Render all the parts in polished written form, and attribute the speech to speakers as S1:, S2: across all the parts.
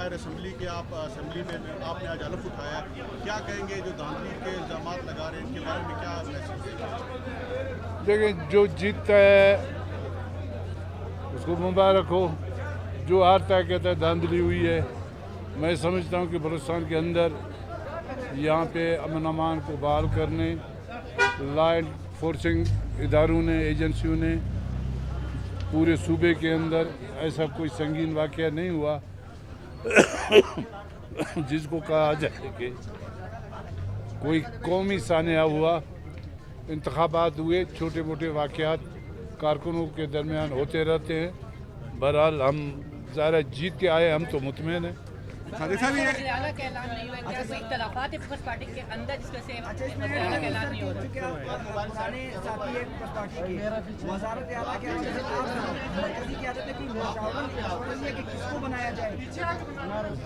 S1: Nair assembly کے آپ assembly میں آپ نے آج حلف اٹھایا، کیا کہیں گے جو دھاندلی کے الزامات لگا رہے ہیں ان کے بارے میں کیا میسج ہے؟
S2: دیکھیں جو جیتتا ہے اس کو مبارک ہو، جو ہارتا ہے کہتا ہے دھاندلی ہوئی ہے۔ میں سمجھتا ہوں کہ بلوچستان کے اندر یہاں پہ امن امان کو بحال کرنے لا انفورسنگ اداروں نے ایجنسیوں نے پورے صوبے کے اندر ایسا کوئی سنگین واقعہ نہیں ہوا جس کو کہا جائے کہ کوئی قومی سانحہ ہوا۔ انتخابات ہوئے، چھوٹے موٹے واقعات کارکنوں کے درمیان ہوتے رہتے ہیں۔ بہرحال ہم ظاہر جیت کے آئے، ہم تو مطمئن ہیں۔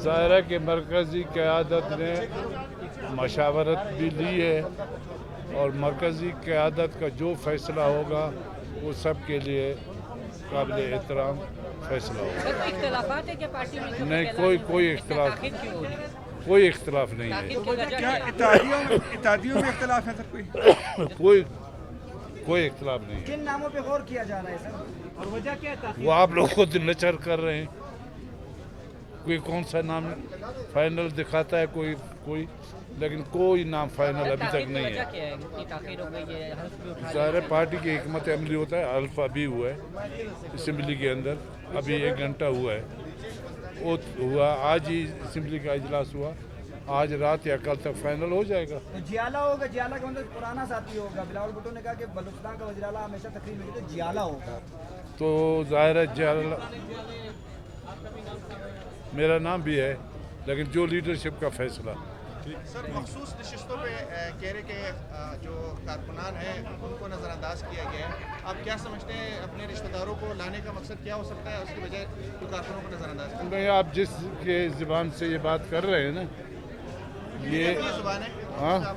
S2: ظاہر ہے کہ مرکزی قیادت نے مشاورت بھی لی ہے اور مرکزی قیادت کا جو فیصلہ ہوگا وہ سب کے لیے قابل احترام فیصلہ ہوگا۔
S3: اختلافات ہے کیا پارٹی میں؟
S2: نہیں، کوئی اختلاف نہیں ہے۔
S4: کیا اتحادیوں میں اختلاف ہے سر؟
S2: کوئی اختلاف نہیں ہے۔
S5: کن ناموں پہ غور کیا جا رہا ہے سر، اور وجہ کیا ہے؟
S2: وہ آپ لوگوں کو دل نچر کر رہے ہیں، کوئی کون سا نام فائنل دکھاتا ہے کوئی لیکن کوئی نام فائنل ابھی تک نہیں ہے۔ ظاہر پارٹی کی حکمت عملی ہوتا ہے، حلف ابھی ہوا ہے اسمبلی کے اندر، ابھی 1 گھنٹہ ہوا ہے، آج ہی اسمبلی کا اجلاس ہوا، آج رات یا کل تک فائنل ہو جائے گا۔
S5: جیالہ ہوگا، جیالہ کا مطلب پرانا ساتھی ہوگا۔ بلاول بھٹو نے کہا کہ بلوچستان کا وزیر اعلیٰ ہمیشہ تقریر میں کہتے ہیں جیالہ ہوگا،
S2: تو ظاہر ہے میرا نام بھی ہے، لیکن جو لیڈرشپ کا فیصلہ۔
S1: سر مخصوص نشستوں پہ کہہ رہے کہ جو کارکنان ہیں ان کو نظر انداز کیا گیا ہے، آپ کیا سمجھتے ہیں اپنے رشتہ داروں کو لانے کا مقصد کیا ہو سکتا ہے اس کی بجائے جو کارکنوں کو نظر انداز کیا؟
S2: نہیں، آپ جس کے زبان سے یہ بات کر رہے ہیں نا، یہ
S1: زبان ہے،
S2: ہاں
S1: آپ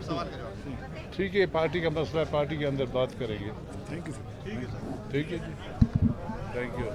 S1: سوال کریں۔
S2: ٹھیک ہے، پارٹی کا مسئلہ ہے، پارٹی کے اندر بات کریں گے۔
S4: Thank you sir.
S2: ٹھیک ہے جی، تھینک یو۔